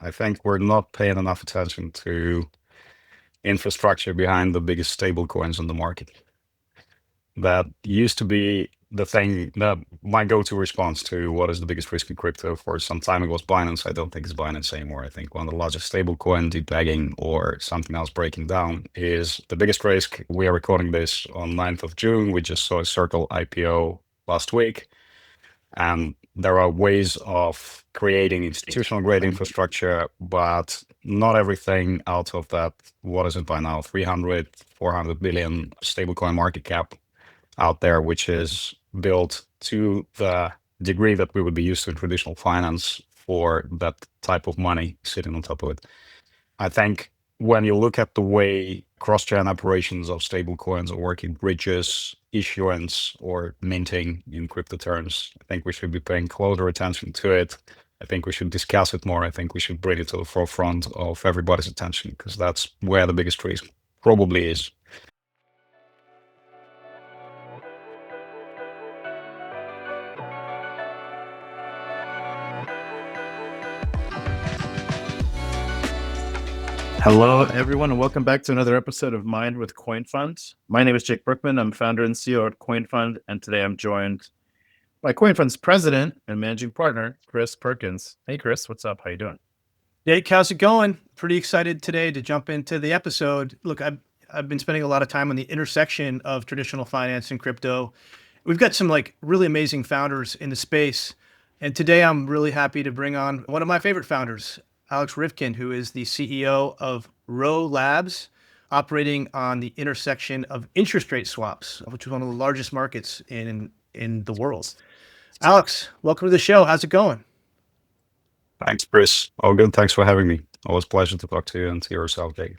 I think we're not paying enough attention to infrastructure behind the biggest stablecoins on the market. That used to be the thing that my go-to response to what is the biggest risk in crypto for some time ago was Binance. I don't think it's Binance anymore. I think one of the largest stablecoin depegging or something else breaking down is the biggest risk. We are recording this on 9th of June. We just saw a Circle IPO last week. And there are ways of creating institutional grade infrastructure, but not everything out of that, what is it by now, 300, 400 billion stablecoin market cap out there, which is built to the degree that we would be used to in traditional finance for that type of money sitting on top of it. I think when you look at the way cross-chain operations of stablecoins are working, bridges, issuance, or minting in crypto terms, I think we should be paying closer attention to it. I think we should discuss it more. I think we should bring it to the forefront of everybody's attention, because that's where the biggest risk probably is. Hello, everyone, and welcome back to another episode of Mind with CoinFund. My name is Jake Brukhman. I'm founder and CEO at CoinFund, and today I'm joined by CoinFund's president and managing partner, Chris Perkins. Hey, Chris, what's up? How you doing? Jake, how's it going? Pretty excited today to jump into the episode. Look, I've been spending a lot of time on the intersection of traditional finance and crypto. We've got some really amazing founders in the space, and today I'm really happy to bring on one of my favorite founders, Alex Ryvkin, who is the CEO of Rho Labs, operating on the intersection of interest rate swaps, which is one of the largest markets in the world. Alex, welcome to the show. How's it going? Thanks, Chris. All good. Thanks for having me. Always a pleasure to talk to you and to yourself, Jake.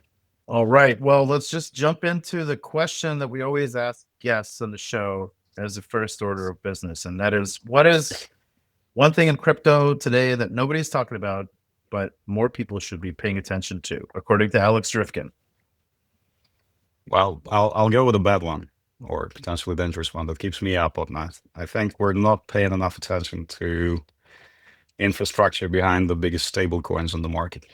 All right. Well, let's just jump into the question that we always ask guests on the show as the first order of business. And that is, what is one thing in crypto today that nobody's talking about, but more people should be paying attention to, according to Alex Ryvkin? Well, I'll go with a bad one, or potentially dangerous one that keeps me up at night. I think we're not paying enough attention to infrastructure behind the biggest stablecoins on the market.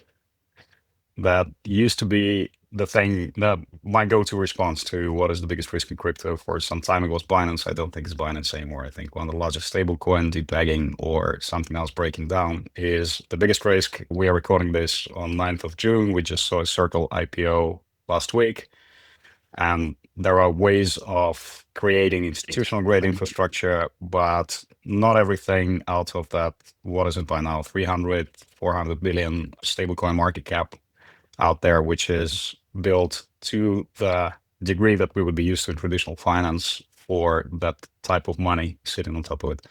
That used to be the thing that my go-to response to what is the biggest risk in crypto for some time ago was Binance. I don't think it's Binance anymore. I think one of the largest stablecoin depegging or something else breaking down is the biggest risk. We are recording this on 9th of June. We just saw a Circle IPO last week. And there are ways of creating institutional grade infrastructure, but not everything out of that, what is it by now, 300, 400 billion stablecoin market cap out there, which is built to the degree that we would be used to in traditional finance for that type of money sitting on top of it.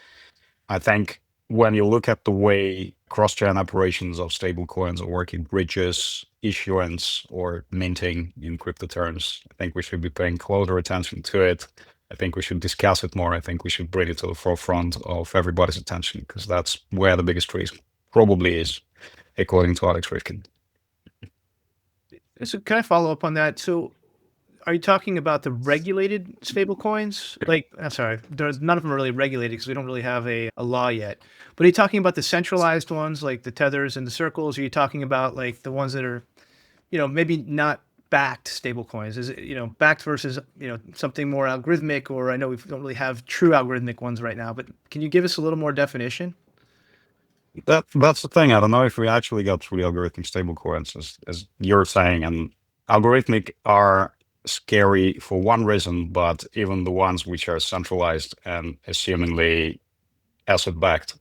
I think when you look at the way cross-chain operations of stablecoins are working, bridges, issuance, or minting in crypto terms, I think we should be paying closer attention to it. I think we should discuss it more. I think we should bring it to the forefront of everybody's attention, because that's where the biggest risk probably is, according to Alex Ryvkin. So can I follow up on that? So are you talking about the regulated stablecoins? Sorry, there's none of them are really regulated because we don't really have a law yet. But are you talking about the centralized ones like the Tethers and the Circles? Or are you talking about the ones that are, maybe not backed stablecoins? Is it, backed versus, something more algorithmic? Or I know we don't really have true algorithmic ones right now, but can you give us a little more definition? That's the thing. I don't know if we actually got through the algorithmic stablecoins, as you're saying, and algorithmic are scary for one reason, but even the ones which are centralized and assumingly asset backed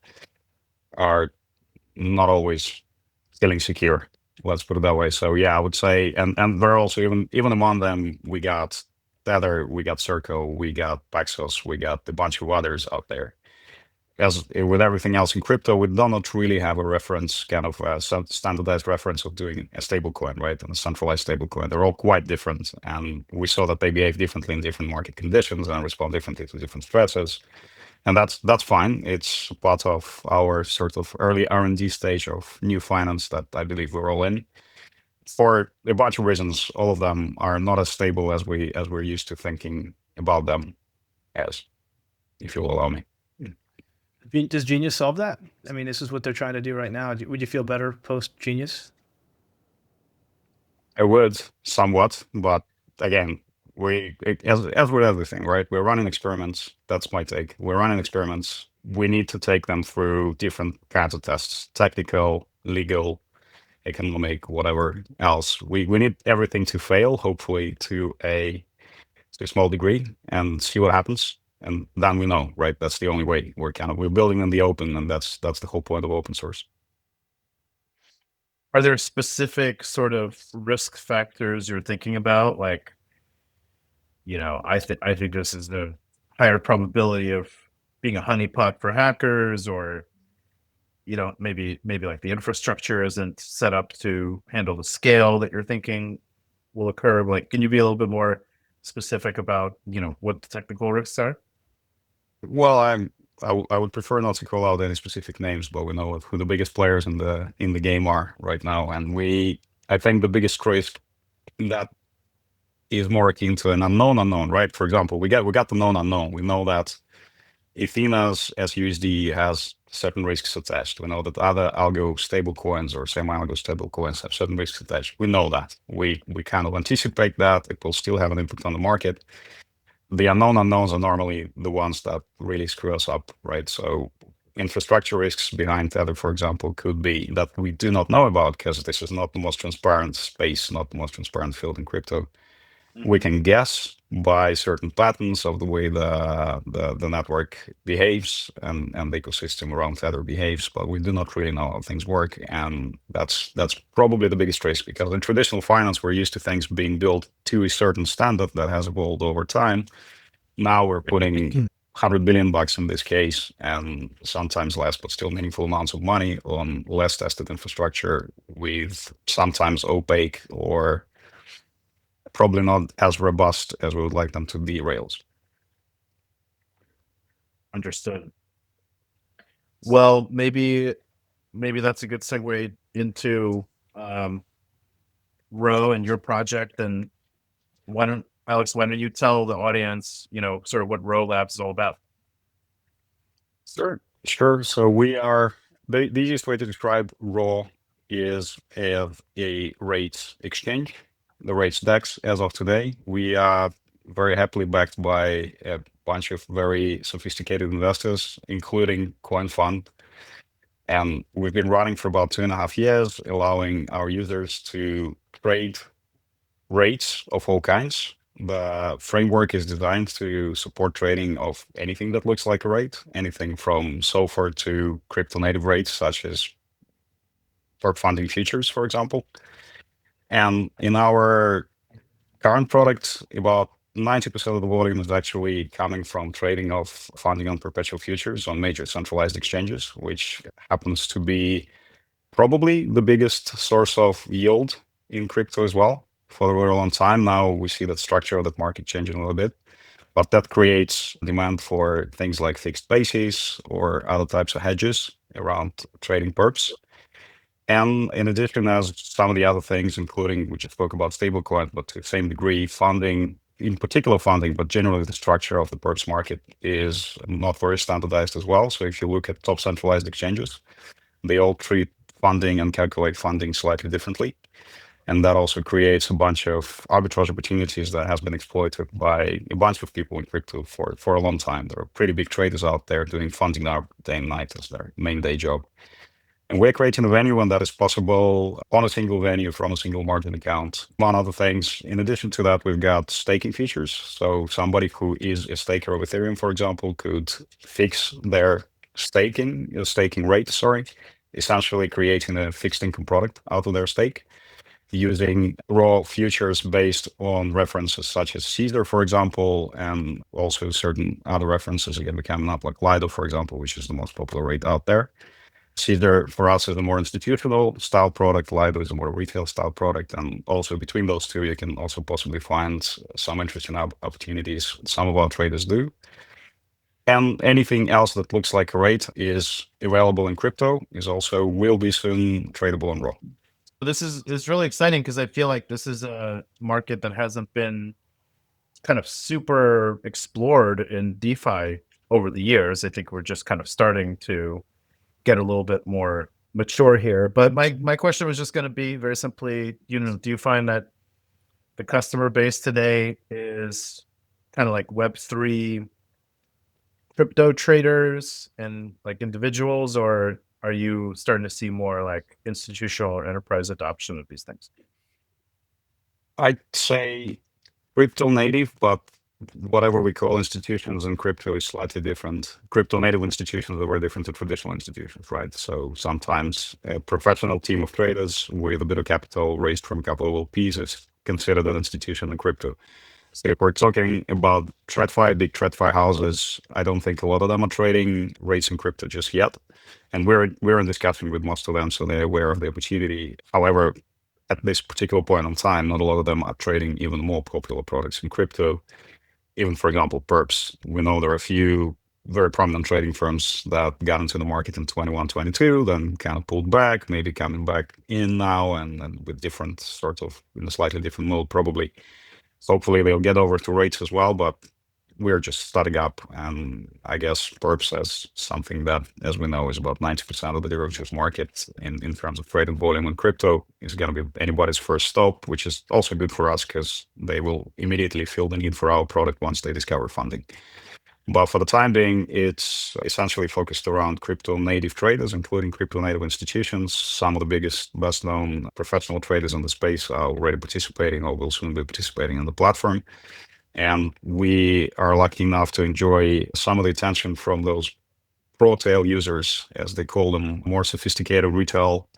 are not always feeling secure. Let's put it that way. So yeah, I would say, and there are also even among them, we got Tether, we got Circle, we got Paxos, we got a bunch of others out there. As with everything else in crypto, we do not really have a reference, kind of a standardized reference of doing a stablecoin, right? And a centralized stablecoin. They're all quite different. And we saw that they behave differently in different market conditions and respond differently to different stresses. And that's fine. It's part of our sort of early R&D stage of new finance that I believe we're all in. For a bunch of reasons, all of them are not as stable as we're used to thinking about them as, if you'll allow me. Does Genius solve that? I mean, this is what they're trying to do right now. Would you feel better post Genius? I would somewhat, but again, as with everything, right? We're running experiments. That's my take. We're running experiments. We need to take them through different kinds of tests: technical, legal, economic, whatever else. We need everything to fail, hopefully to a small degree, and see what happens. And then we know, right? That's the only way. We're building in the open, and that's the whole point of open source. Are there specific sort of risk factors you're thinking about? Like, I think this is the higher probability of being a honeypot for hackers, or maybe like the infrastructure isn't set up to handle the scale that you're thinking will occur. Like, can you be a little bit more specific about what the technical risks are? Well, I would prefer not to call out any specific names, but we know who the biggest players in the game are right now, and I think the biggest risk that is more akin to an unknown, right? For example, we got the known unknown. We know that Ethena's SUSD has certain risks attached. We know that other algo stablecoins or semi-algo stablecoins have certain risks attached. We know that. We kind of anticipate that it will still have an impact on the market. The unknown unknowns are normally the ones that really screw us up, right? So infrastructure risks behind Tether, for example, could be that we do not know about because this is not the most transparent space, not the most transparent field in crypto. We can guess by certain patterns of the way the network behaves and the ecosystem around Tether behaves, but we do not really know how things work. And that's probably the biggest risk, because in traditional finance, we're used to things being built to a certain standard that has evolved over time. Now we're putting $100 billion in this case, and sometimes less, but still meaningful amounts of money on less tested infrastructure with sometimes opaque or probably not as robust as we would like them to be rails. Understood. Well, maybe that's a good segue into Ro and your project. And Alex, why don't you tell the audience, sort of what Ro Labs is all about? Sure. So we are the easiest way to describe Ro is as a rates exchange, the rates DEX. As of today, we are very happily backed by a bunch of very sophisticated investors, including CoinFund. And we've been running for about 2.5 years, allowing our users to trade rates of all kinds. The framework is designed to support trading of anything that looks like a rate, anything from SOFR to crypto native rates, such as perp funding futures, for example. And in our current product, about 90% of the volume is actually coming from trading of funding on perpetual futures on major centralized exchanges, which happens to be probably the biggest source of yield in crypto as well for a very long time. Now we see that structure of that market changing a little bit, but that creates demand for things like fixed bases or other types of hedges around trading perps. And in addition, as some of the other things, including, we just spoke about stablecoins, but to the same degree, funding, in particular funding, but generally the structure of the perps market is not very standardized as well. So if you look at top centralized exchanges, they all treat funding and calculate funding slightly differently. And that also creates a bunch of arbitrage opportunities that has been exploited by a bunch of people in crypto for a long time. There are pretty big traders out there doing funding now day and night as their main day job. And we're creating a venue when that is possible on a single venue from a single margin account. Among other things, in addition to that, we've got staking features. So somebody who is a staker of Ethereum, for example, could fix their staking rate, essentially creating a fixed income product out of their stake, using raw futures based on references such as Caesar, for example, and also certain other references again coming up, like Lido, for example, which is the most popular rate out there. Caesar for us is a more institutional style product. Lido is a more retail style product. And also between those two, you can also possibly find some interesting opportunities. Some of our traders do. And anything else that looks like a rate is available in crypto, will be soon tradable on Raw. This is really exciting because I feel like this is a market that hasn't been kind of super explored in DeFi over the years. I think we're just kind of starting to get a little bit more mature here. But my question was just going to be very simply, do you find that the customer base today is kind of like Web3 crypto traders and like individuals, or are you starting to see more like institutional or enterprise adoption of these things? I'd say crypto native, but whatever we call institutions in crypto is slightly different. Crypto native institutions are very different to traditional institutions, right? So sometimes a professional team of traders with a bit of capital raised from a couple of LPs is considered an institution in crypto. So if we're talking about TradFi, big TradFi houses, I don't think a lot of them are trading rates in crypto just yet. And we're in discussion with most of them, so they're aware of the opportunity. However, at this particular point in time, not a lot of them are trading even more popular products in crypto. Even, for example, perps. We know there are a few very prominent trading firms that got into the market in 21, 22, then kind of pulled back, maybe coming back in now and with different sort of, in a slightly different mode, probably. Hopefully they'll get over to rates as well, but we're just starting up. And I guess perps as something that, as we know, is about 90% of the derivatives market in terms of trading volume in crypto is going to be anybody's first stop, which is also good for us because they will immediately feel the need for our product once they discover funding. But for the time being, it's essentially focused around crypto native traders, including crypto native institutions. Some of the biggest, best known professional traders in the space are already participating or will soon be participating in the platform. And we are lucky enough to enjoy some of the attention from those pro tail users, as they call them, more sophisticated retail.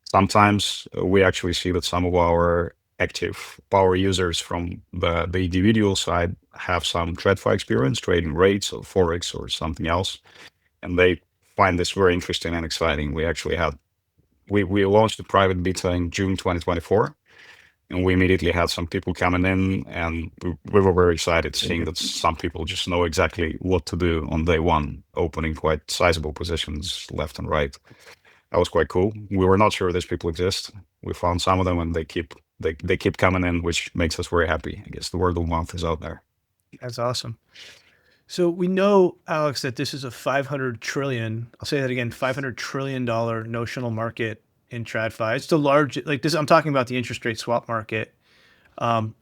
Sometimes we actually see that some of our active power users from the individual side have some TradFi experience, trading rates or Forex or something else. And they find this very interesting and exciting. We actually we launched the private beta in June 2024. And we immediately had some people coming in, and we were very excited seeing that some people just know exactly what to do on day one, opening quite sizable positions left and right. That was quite cool. We were not sure these people exist. We found some of them, and they keep coming in, which makes us very happy. I guess the word of mouth is out there. That's awesome. So we know, Alex, that this is a 500 trillion, I'll say that again, $500 trillion notional market in TradFi. It's the large, like this, I'm talking about the interest rate swap market. Can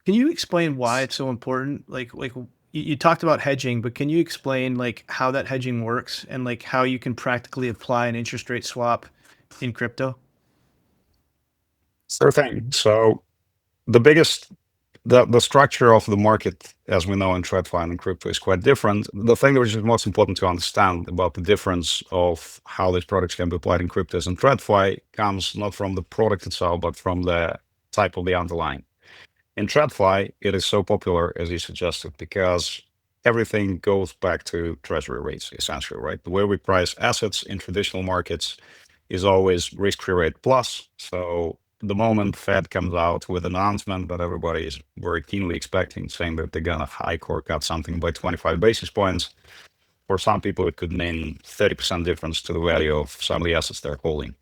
you explain why it's so important? Like you talked about hedging, but can you explain like how that hedging works and like how you can practically apply an interest rate swap in crypto? Sure thing. So the structure of the market, as we know in TradFi and in crypto, is quite different. The thing that is most important to understand about the difference of how these products can be applied in cryptos and TradFi comes not from the product itself, but from the type of the underlying. In TradFi, it is so popular, as you suggested, because everything goes back to treasury rates, essentially, right? The way we price assets in traditional markets is always risk-free rate plus. So the moment Fed comes out with an announcement that everybody is very keenly expecting, saying that they're going to hike or cut something by 25 basis points, for some people, it could mean 30% difference to the value of some of the assets they're holding.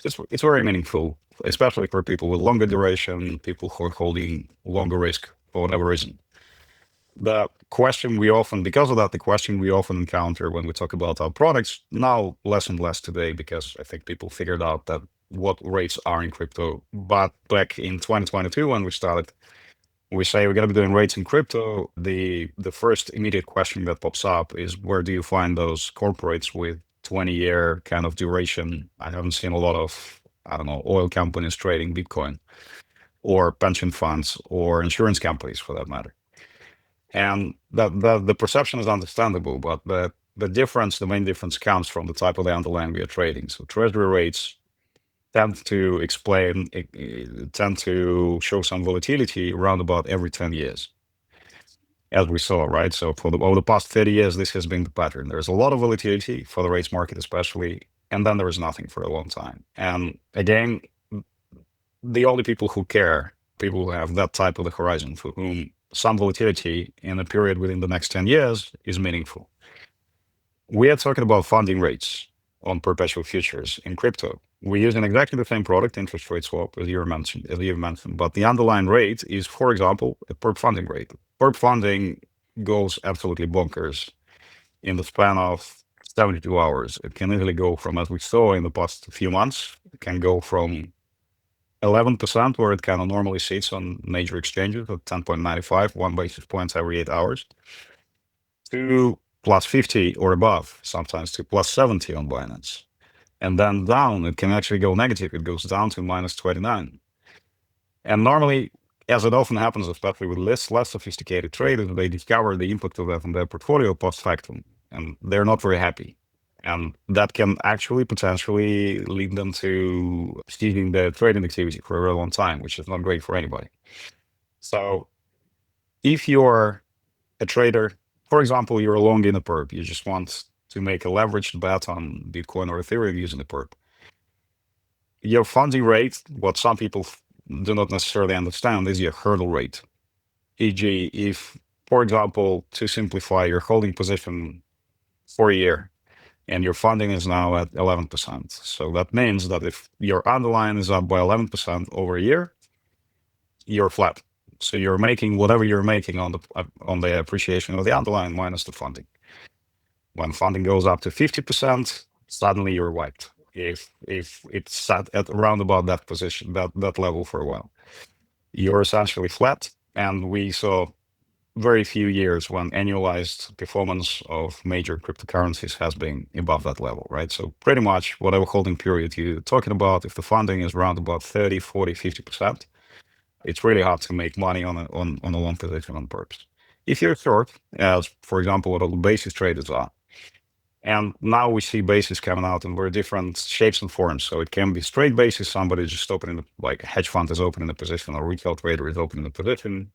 It's very meaningful, especially for people with longer duration, people who are holding longer risk for whatever reason. The question we often encounter when we talk about our products, now less and less today, because I think people figured out that what rates are in crypto. But back in 2022, when we started, we say we're going to be doing rates in crypto. The first immediate question that pops up is, where do you find those corporates with 20-year kind of duration? I haven't seen a lot of, I don't know, oil companies trading Bitcoin, or pension funds, or insurance companies for that matter. And the perception is understandable, but the main difference comes from the type of the underlying we are trading. So treasury rates tend to show some volatility around about every 10 years, as we saw, right? So over the past 30 years, this has been the pattern. There's a lot of volatility for the rates market, especially, and then there is nothing for a long time. And again, the only people who care, people who have that type of the horizon, for whom some volatility in a period within the next 10 years is meaningful. We are talking about funding rates on perpetual futures in crypto. We're using exactly the same product, interest rate swap, as you mentioned, but the underlying rate is, for example, a perp funding rate. Perp funding goes absolutely bonkers in the span of 72 hours. It can easily go from, as we saw in the past few months, it can go from 11%, where it kind of normally sits on major exchanges at 10.95, 1 basis point every 8 hours, to plus 50 or above, sometimes to plus 70 on Binance. And then down, it can actually go negative. It goes down to minus 29. And normally, as it often happens, especially with less sophisticated traders, they discover the impact of that on their portfolio post factum, and they're not very happy. And that can actually potentially lead them to ceasing their trading activity for a very long time, which is not great for anybody. So if you're a trader, for example, you're long in a perp, you just want to make a leveraged bet on Bitcoin or Ethereum using the perp, your funding rate, what some people do not necessarily understand, is your hurdle rate. E.g., if, for example, to simplify, you're holding position for a year and your funding is now at 11%. So that means that if your underlying is up by 11% over a year, you're flat. So you're making whatever you're making on the appreciation of the underlying minus the funding. When funding goes up to 50%, suddenly you're wiped. If it's sat at around about that position, that level for a while, you're essentially flat. And we saw very few years when annualized performance of major cryptocurrencies has been above that level, right? So pretty much whatever holding period you're talking about, if the funding is around about 30, 40, 50%, it's really hard to make money on a long position on perps. If you're short, as for example, what all the basis traders are, and now we see basis coming out in very different shapes and forms. So it can be straight basis, somebody just opening, like a hedge fund is opening a position, or a retail trader is opening a position.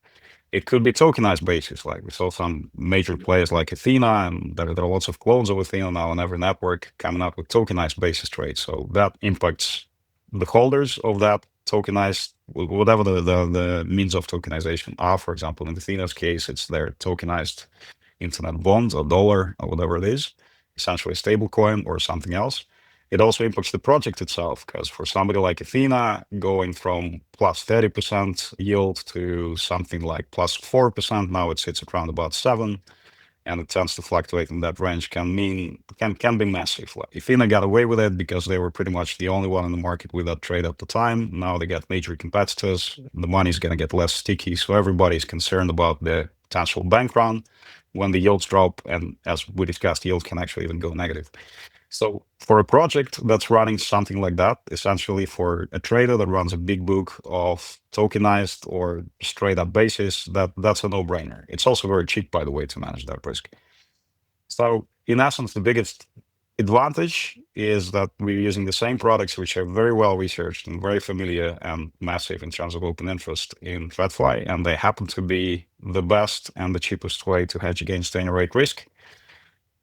It could be tokenized basis, like we saw some major players like Athena, and there are lots of clones of Athena now on every network coming up with tokenized basis trades. So that impacts the holders of that tokenized, whatever the means of tokenization are. For example, in Athena's case, it's their tokenized internet bonds or dollar or whatever it is, essentially a stable coin or something else. It also impacts the project itself, because for somebody like Athena, going from plus 30% yield to something like plus 4%, now it sits around about 7%, and it tends to fluctuate in that range, can be massive. Like Athena got away with it because they were pretty much the only one in the market with that trade at the time. Now they got major competitors, the money's going to get less sticky, so everybody's concerned about the potential bank run when the yields drop, and as we discussed, yield can actually even go negative. So for a project that's running something like that, essentially for a trader that runs a big book of tokenized or straight up basis, that's a no-brainer. It's also very cheap, by the way, to manage that risk. So in essence, the biggest advantage is that we're using the same products, which are very well researched and very familiar and massive in terms of open interest in TradFi, and they happen to be the best and the cheapest way to hedge against any rate risk.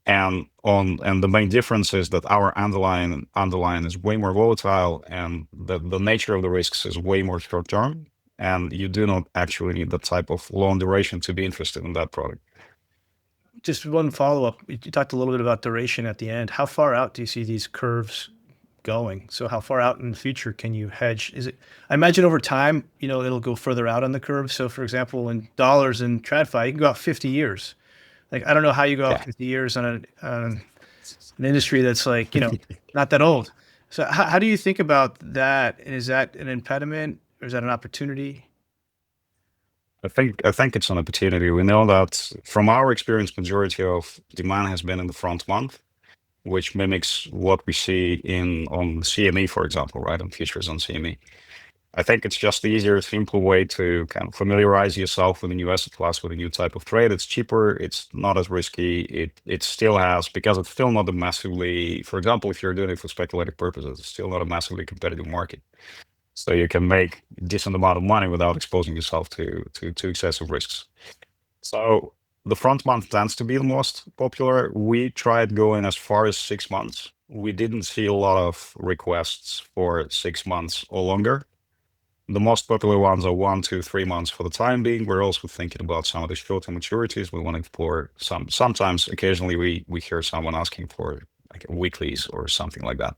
And the main difference is that our underlying is way more volatile, and the nature of the risks is way more short term, and you do not actually need the type of long duration to be interested in that product. Just one follow-up. You talked a little bit about duration at the end. How far out do you see these curves going? So how far out in the future can you hedge? I imagine over time, it'll go further out on the curve. So for example, in dollars and TradFi, you can go out 50 years. Like, I don't know how you go out 50 years on an industry that's like, not that old. So how do you think about that? And is that an impediment, or is that an opportunity? I think it's an opportunity. We know that from our experience, majority of demand has been in the front month, which mimics what we see on CME, for example, right? On futures on CME. I think it's just the easier, simple way to kind of familiarize yourself with a new asset class, with a new type of trade. It's cheaper. It's not as risky. It still has, because it's still not a massively, for example, if you're doing it for speculative purposes, it's still not a massively competitive market. So you can make a decent amount of money without exposing yourself to excessive risks. So the front month tends to be the most popular. We tried going as far as 6 months. We didn't see a lot of requests for 6 months or longer. The most popular ones are 1 to 3 months for the time being. We're also thinking about some of the shorter maturities. We want to explore sometimes, occasionally we hear someone asking for like weeklies or something like that.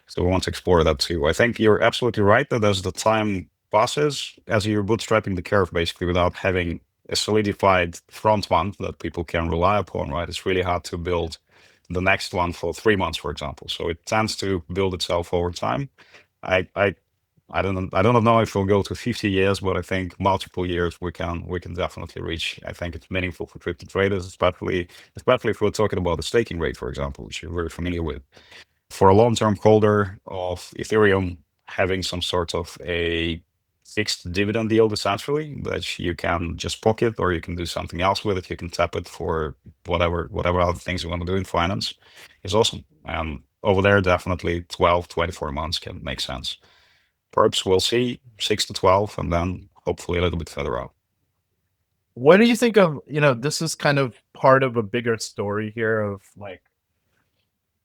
So we want to explore that too. I think you're absolutely right that as the time passes, as you're bootstrapping the curve basically without having a solidified front one that people can rely upon, right? It's really hard to build the next one for 3 months, for example. So it tends to build itself over time. I don't know if we'll go to 50 years, but I think multiple years we can definitely reach. I think it's meaningful for crypto traders, especially if we're talking about the staking rate, for example, which you're very familiar with. For a long-term holder of Ethereum, having some sort of a fixed dividend yield essentially that you can just pocket, or you can do something else with it. You can tap it for whatever other things you want to do in finance is awesome. And over there, definitely 12, 24 months can make sense. Perhaps we'll see 6 to 12, and then hopefully a little bit further out. What do you think of, this is kind of part of a bigger story here of like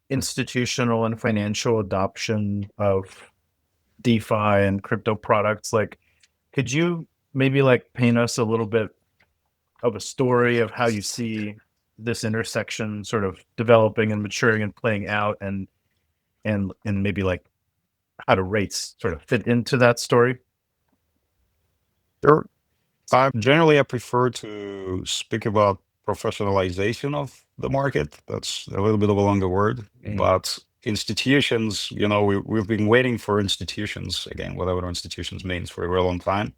institutional and financial adoption of DeFi and crypto products. Like, could you maybe like paint us a little bit of a story of how you see this intersection sort of developing and maturing and playing out, and maybe like how do rates sort of fit into that story? Sure. Generally, I prefer to speak about professionalization of the market. That's a little bit of a longer word, but institutions, we've been waiting for institutions, again, whatever institutions means, for a very long time.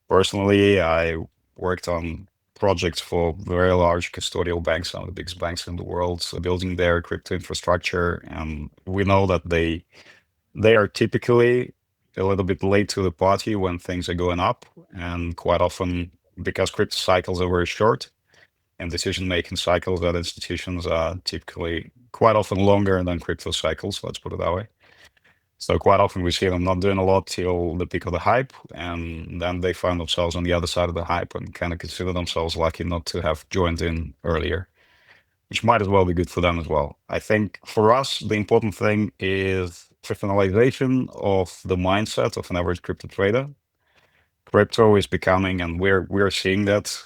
Personally, I worked on projects for very large custodial banks, some of the biggest banks in the world, so building their crypto infrastructure. And we know that they are typically a little bit late to the party when things are going up. And quite often, because crypto cycles are very short and decision-making cycles at institutions are typically quite often longer than crypto cycles, let's put it that way. So quite often we see them not doing a lot till the peak of the hype, and then they find themselves on the other side of the hype and kind of consider themselves lucky not to have joined in earlier, which might as well be good for them as well. I think for us, the important thing is professionalization of the mindset of an average crypto trader. Crypto is becoming, and we're seeing that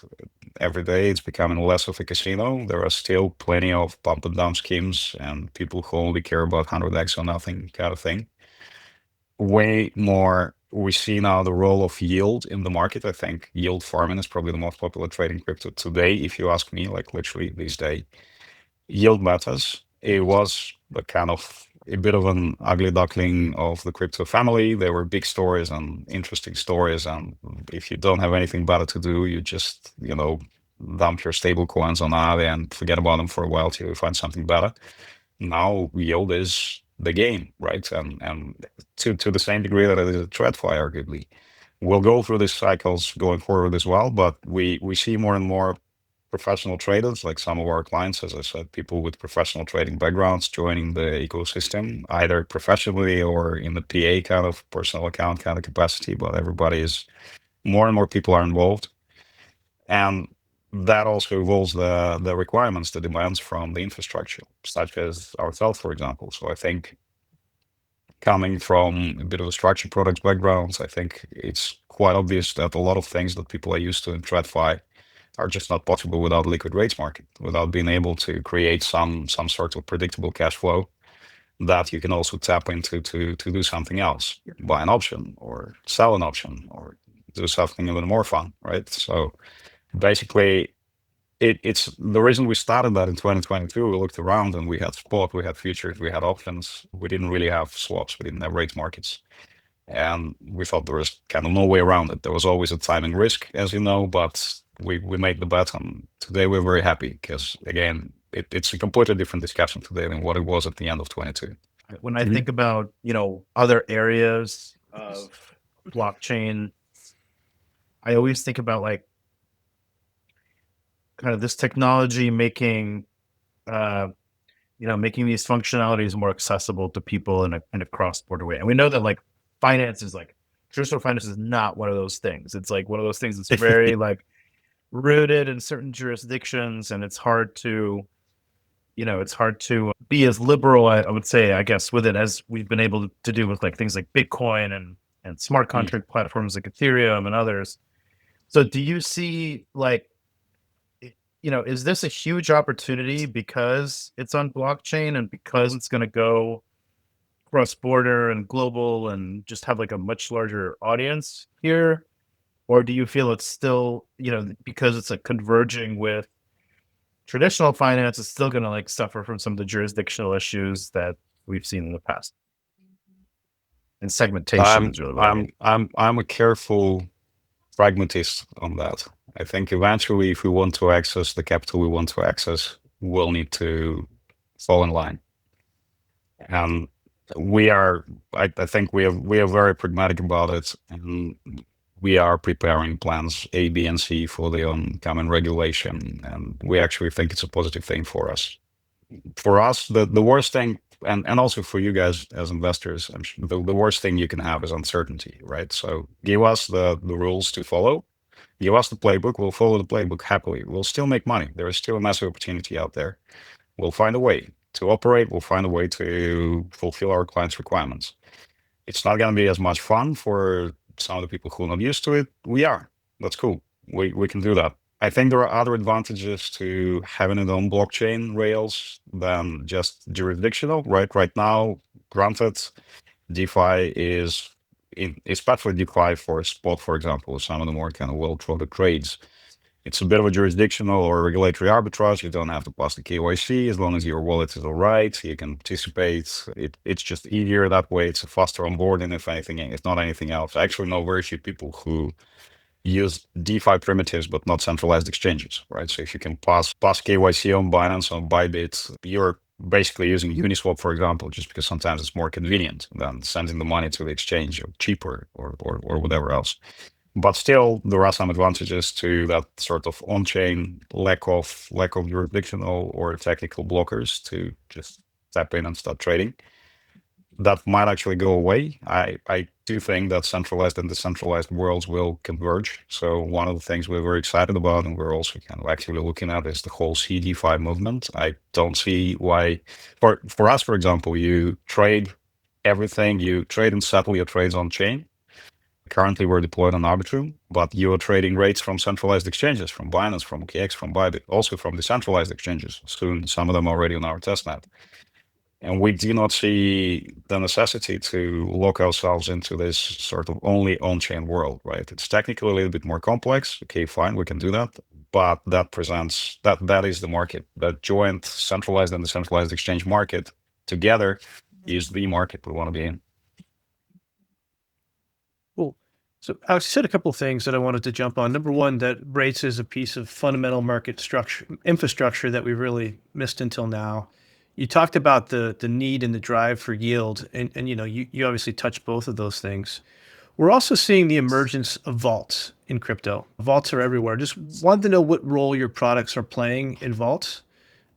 every day, it's becoming less of a casino. There are still plenty of pump and dump schemes and people who only care about 100x or nothing kind of thing. Way more, we see now the role of yield in the market. I think yield farming is probably the most popular trade in crypto today, if you ask me, like literally these days. Yield matters. It was a bit of an ugly duckling of the crypto family. There were big stories and interesting stories, and if you don't have anything better to do, you just dump your stable coins on Aave and forget about them for a while till you find something better. Now yield is the game, right? And to the same degree that it is a TradFi, arguably. We'll go through these cycles going forward as well, but we see more and more professional traders, like some of our clients, as I said, people with professional trading backgrounds joining the ecosystem, either professionally or in the PA kind of personal account kind of capacity, but more and more people are involved. And that also involves the requirements, the demands from the infrastructure, such as ourselves, for example. So I think coming from a bit of a structured products background, I think it's quite obvious that a lot of things that people are used to in TradFi are just not possible without liquid rates market, without being able to create some sort of predictable cash flow that you can also tap into to do something else, buy an option or sell an option or do something a little more fun, right? So basically, it's the reason we started that in 2022. We looked around and we had spot, we had futures, we had options. We didn't really have swaps. We didn't have rate markets. And we thought there was kind of no way around it. There was always a timing risk, as you know, but we made the bet, and today we're very happy because, again, it's a completely different discussion today than what it was at the end of 22. When I think about, other areas of blockchain, I always think about like kind of this technology making, making these functionalities more accessible to people in a cross-border way. And we know that like finance is like, traditional finance is not one of those things. It's like one of those things that's very like rooted in certain jurisdictions, and it's hard to be as liberal, I would say, I guess, with it as we've been able to do with like things like Bitcoin and smart contract platforms like Ethereum and others. So do you see like, is this a huge opportunity because it's on blockchain and because it's going to go cross-border and global and just have like a much larger audience here? Or do you feel it's still, because it's a converging with traditional finance, it's still going to like suffer from some of the jurisdictional issues that we've seen in the past? And segmentation is really what I mean. I'm a careful pragmatist on that. I think eventually, if we want to access the capital we want to access, we'll need to fall in line. And I think we are very pragmatic about it, and we are preparing plans A, B, and C for the oncoming regulation, and we actually think it's a positive thing for us. For us, the worst thing, and also for you guys as investors, I'm sure the worst thing you can have is uncertainty, right? So give us the rules to follow, give us the playbook, we'll follow the playbook happily. We'll still make money. There is still a massive opportunity out there. We'll find a way to operate. We'll find a way to fulfill our clients' requirements. It's not going to be as much fun for some of the people who are not used to it. We are. That's cool. We can do that. I think there are other advantages to having it on blockchain rails than just jurisdictional, right? Right now, granted, DeFi is especially DeFi for spot, for example, some of the more kind of well-trodden trades. It's a bit of a jurisdictional or regulatory arbitrage. You don't have to pass the KYC as long as your wallet is all right. You can participate. It's just easier that way. It's a faster onboarding, if anything. It's not anything else. I actually know very few people who use DeFi primitives, but not centralized exchanges, right? So if you can pass KYC on Binance, on Bybit, you're basically using Uniswap, for example, just because sometimes it's more convenient than sending the money to the exchange, or cheaper, or whatever else. But still, there are some advantages to that sort of on-chain lack of jurisdictional or technical blockers to just tap in and start trading. That might actually go away. I do think that centralized and decentralized worlds will converge. So one of the things we're very excited about, and we're also kind of actively looking at, is the whole CDFI movement. I don't see why, for us, for example, you trade everything, you trade and settle your trades on chain. Currently, we're deployed on Arbitrum, but you are trading rates from centralized exchanges, from Binance, from OKX, from Bybit, also from decentralized exchanges. Soon, some of them already on our testnet. And we do not see the necessity to lock ourselves into this sort of only on-chain world, right? It's technically a little bit more complex. Okay, fine, we can do that. But that is the market. That joint centralized and decentralized exchange market together is the market we want to be in. Cool. So Alex, you said a couple of things that I wanted to jump on. Number one, that rates is a piece of fundamental market infrastructure that we really missed until now. You talked about the need and the drive for yield, and you obviously touched both of those things. We're also seeing the emergence of vaults in crypto. Vaults are everywhere. Just wanted to know what role your products are playing in vaults,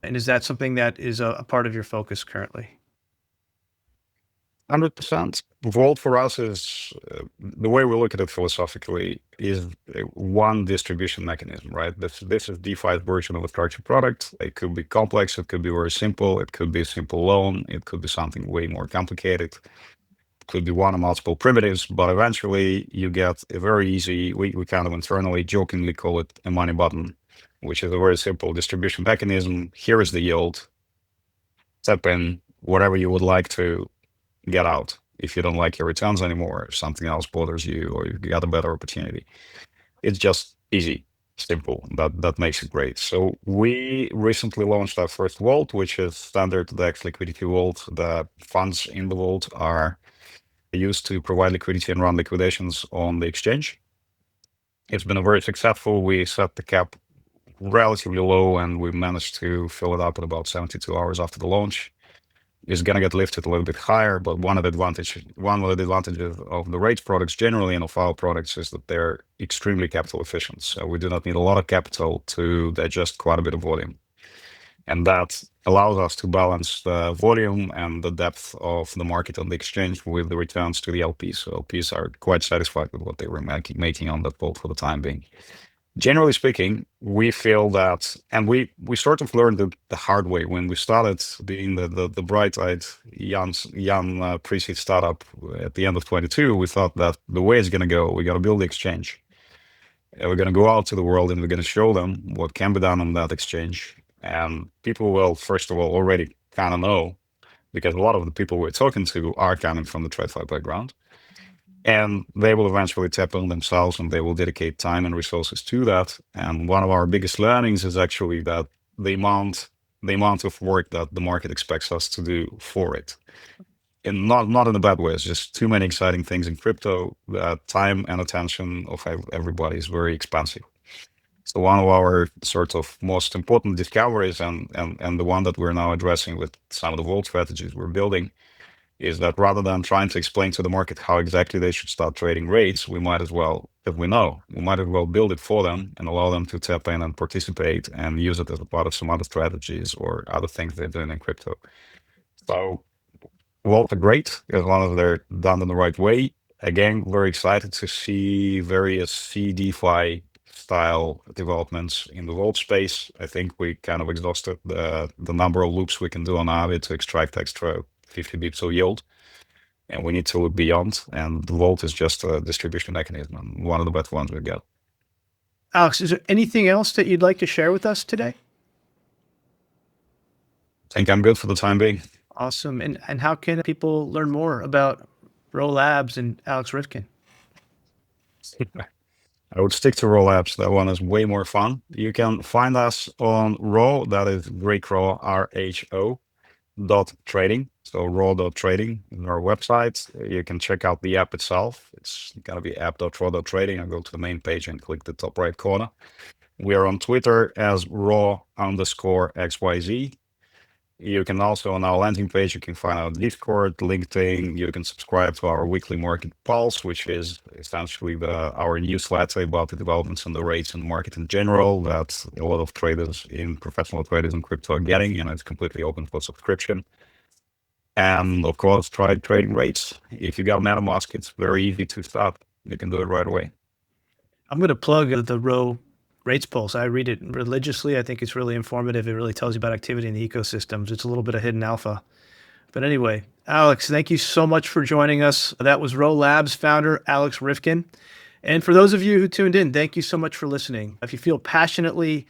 and is that something that is a part of your focus currently? 100%. Vault for us is, the way we look at it philosophically, is one distribution mechanism, right? This is DeFi's version of a structured product. It could be complex, it could be very simple, it could be a simple loan, it could be something way more complicated. It could be one or multiple primitives, but eventually you get a very easy, we kind of internally jokingly call it a money button, which is a very simple distribution mechanism. Here is the yield. Tap in whatever you would like to get out. If you don't like your returns anymore, if something else bothers you, or you got a better opportunity, it's just easy, simple. That makes it great. So we recently launched our first vault, which is standard DEX liquidity vault. The funds in the vault are used to provide liquidity and run liquidations on the exchange. It's been a very successful. We set the cap relatively low, and we managed to fill it up in about 72 hours after the launch. Is going to get lifted a little bit higher, but one of the advantages of the rates products generally and of our products is that they're extremely capital efficient. So we do not need a lot of capital to digest quite a bit of volume. And that allows us to balance the volume and the depth of the market on the exchange with the returns to the LPs. So LPs are quite satisfied with what they were making on that vault for the time being. Generally speaking, we feel that, and we sort of learned the hard way when we started being the bright-eyed young pre-seed startup at the end of 22. We thought that the way it's going to go, we got to build the exchange. And we're going to go out to the world and we're going to show them what can be done on that exchange. And people will, first of all, already kind of know, because a lot of the people we're talking to are coming from the TradFi background. And they will eventually tap on themselves, and they will dedicate time and resources to that. And one of our biggest learnings is actually that the amount of work that the market expects us to do for it. And not in a bad way. It's just too many exciting things in crypto that time and attention of everybody is very expensive. So one of our sort of most important discoveries, and the one that we're now addressing with some of the vault strategies we're building, is that rather than trying to explain to the market how exactly they should start trading rates, we might as well, if we know, we might as well build it for them and allow them to tap in and participate and use it as a part of some other strategies or other things they're doing in crypto. So vault are great as long as they're done in the right way. Again, very excited to see various CDFI style developments in the vault space. I think we kind of exhausted the number of loops we can do on Aave to extract extra 50 bips of yield, and we need to look beyond. And the vault is just a distribution mechanism, and one of the best ones we've got. Alex, is there anything else that you'd like to share with us today? I think I'm good for the time being. Awesome. And how can people learn more about Ro Labs and Alex Ryvkin? I would stick to Ro Labs. That one is way more fun. You can find us on Ro, that is Greek Ro, RHO, .trading. So raw.trading is our website. You can check out the app itself. It's got to be app.raw.trading. I go to the main page and click the top right corner. We are on Twitter as raw_XYZ. You can also, on our landing page, you can find our Discord, LinkedIn. You can subscribe to our weekly market pulse, which is essentially our newsletter about the developments and the rates in the market in general that a lot of traders, professional traders in crypto are getting, and it's completely open for subscription. And of course, try trading rates. If you got MetaMask, it's very easy to start. You can do it right away. I'm going to plug the Ro Rates Pulse. I read it religiously. I think it's really informative. It really tells you about activity in the ecosystems. It's a little bit of hidden alpha. But anyway, Alex, thank you so much for joining us. That was Ro Labs founder, Alex Ryvkin. And for those of you who tuned in, thank you so much for listening. If you feel passionately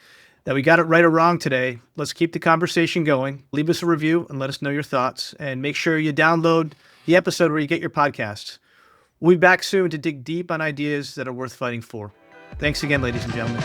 that we got it right or wrong today, let's keep the conversation going. Leave us a review and let us know your thoughts. And make sure you download the episode where you get your podcasts. We'll be back soon to dig deep on ideas that are worth fighting for. Thanks again, ladies and gentlemen.